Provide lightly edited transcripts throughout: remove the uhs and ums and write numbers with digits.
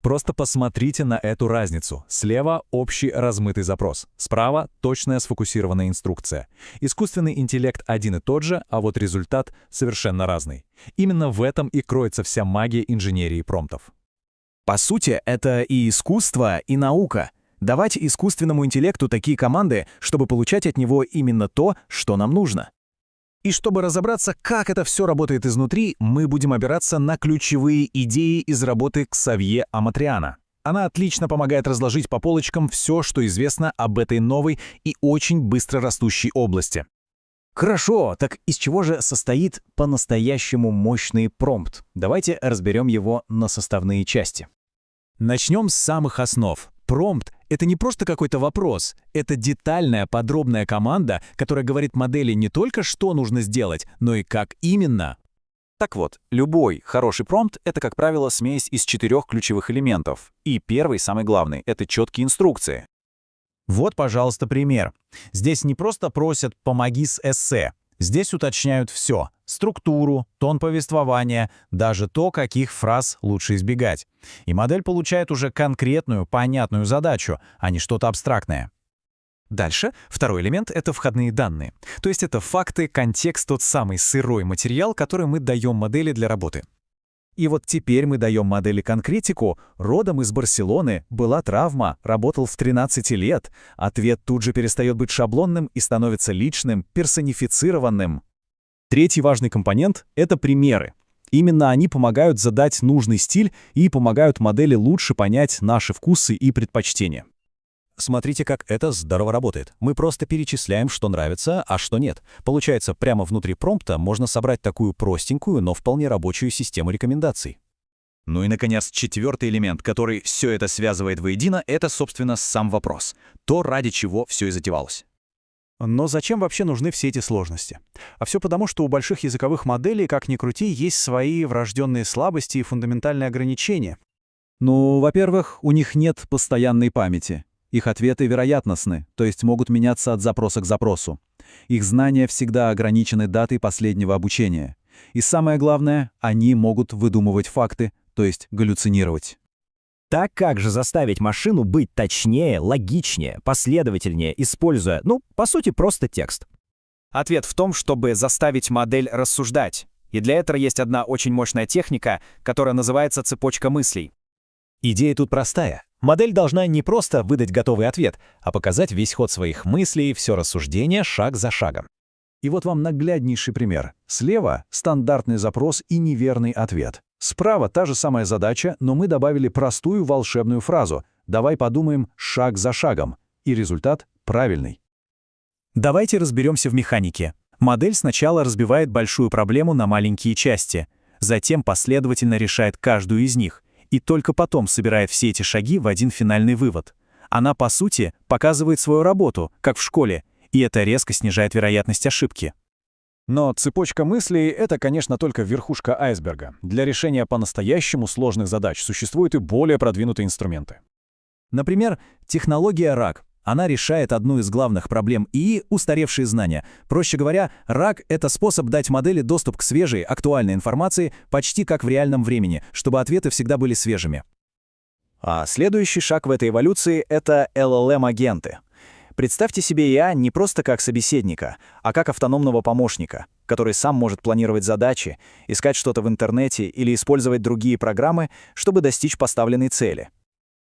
Просто посмотрите на эту разницу. Слева общий размытый запрос, справа точная сфокусированная инструкция. Искусственный интеллект один и тот же, а вот результат совершенно разный. Именно в этом и кроется вся магия инженерии промптов. По сути, это и искусство, и наука. Давать искусственному интеллекту такие команды, чтобы получать от него именно то, что нам нужно. И чтобы разобраться, как это все работает изнутри, мы будем опираться на ключевые идеи из работы Ксавье Аматриана. Она отлично помогает разложить по полочкам все, что известно об этой новой и очень быстро растущей области. Хорошо, так из чего же состоит по-настоящему мощный промпт? Давайте разберем его на составные части. Начнем с самых основ. Промпт — это не просто какой-то вопрос, это детальная, подробная команда, которая говорит модели не только, что нужно сделать, но и как именно. Так вот, любой хороший промпт — это, как правило, смесь из 4 ключевых элементов. И первый, самый главный — это четкие инструкции. Вот, пожалуйста, пример. Здесь не просто просят «помоги с эссе». Здесь уточняют все — структуру, тон повествования, даже то, каких фраз лучше избегать. И модель получает уже конкретную, понятную задачу, а не что-то абстрактное. Дальше второй элемент — это входные данные. То есть это факты, контекст, тот самый сырой материал, который мы даем модели для работы. И вот теперь мы даем модели конкретику. Родом из Барселоны, была травма, работал в 13 лет. Ответ тут же перестает быть шаблонным и становится личным, персонифицированным. Третий важный компонент — это примеры. Именно они помогают задать нужный стиль и помогают модели лучше понять наши вкусы и предпочтения. Смотрите, как это здорово работает. Мы просто перечисляем, что нравится, а что нет. Получается, прямо внутри промпта можно собрать такую простенькую, но вполне рабочую систему рекомендаций. Ну и, наконец, четвертый элемент, который все это связывает воедино, это, собственно, сам вопрос. То, ради чего все и затевалось. Но зачем вообще нужны все эти сложности? А все потому, что у больших языковых моделей, как ни крути, есть свои врожденные слабости и фундаментальные ограничения. Ну, во-первых, у них нет постоянной памяти. Их ответы вероятностны, то есть могут меняться от запроса к запросу. Их знания всегда ограничены датой последнего обучения. И самое главное, они могут выдумывать факты, то есть галлюцинировать. Так как же заставить машину быть точнее, логичнее, последовательнее, используя, по сути, просто текст? Ответ в том, чтобы заставить модель рассуждать. И для этого есть одна очень мощная техника, которая называется цепочка мыслей. Идея тут простая. Модель должна не просто выдать готовый ответ, а показать весь ход своих мыслей, все рассуждение шаг за шагом. И вот вам нагляднейший пример. Слева — стандартный запрос и неверный ответ. Справа та же самая задача, но мы добавили простую волшебную фразу «давай подумаем шаг за шагом», и результат правильный. Давайте разберемся в механике. Модель сначала разбивает большую проблему на маленькие части, затем последовательно решает каждую из них, и только потом собирает все эти шаги в один финальный вывод. Она, по сути, показывает свою работу, как в школе, и это резко снижает вероятность ошибки. Но цепочка мыслей — это, конечно, только верхушка айсберга. Для решения по-настоящему сложных задач существуют и более продвинутые инструменты. Например, технология RAG. Она решает одну из главных проблем ИИ — устаревшие знания. Проще говоря, RAG — это способ дать модели доступ к свежей, актуальной информации почти как в реальном времени, чтобы ответы всегда были свежими. А следующий шаг в этой эволюции — это LLM-агенты. Представьте себе ИА не просто как собеседника, а как автономного помощника, который сам может планировать задачи, искать что-то в интернете или использовать другие программы, чтобы достичь поставленной цели.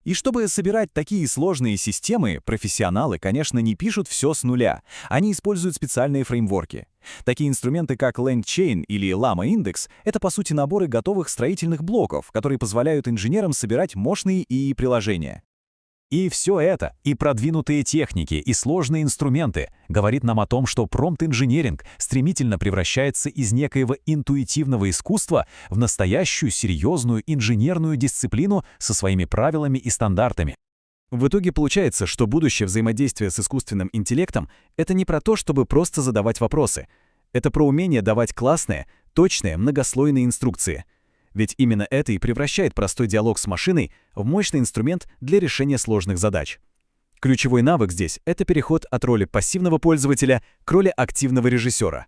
И чтобы собирать такие сложные системы, профессионалы, конечно, не пишут все с нуля. Они используют специальные фреймворки. Такие инструменты, как LangChain или Llama Index, это, по сути, наборы готовых строительных блоков, которые позволяют инженерам собирать мощные ИИ-приложения. И все это, и продвинутые техники, и сложные инструменты, говорит нам о том, что промпт-инженеринг стремительно превращается из некоего интуитивного искусства в настоящую серьезную инженерную дисциплину со своими правилами и стандартами. В итоге получается, что будущее взаимодействие с искусственным интеллектом — это не про то, чтобы просто задавать вопросы. Это про умение давать классные, точные, многослойные инструкции. Ведь именно это и превращает простой диалог с машиной в мощный инструмент для решения сложных задач. Ключевой навык здесь — это переход от роли пассивного пользователя к роли активного режиссера.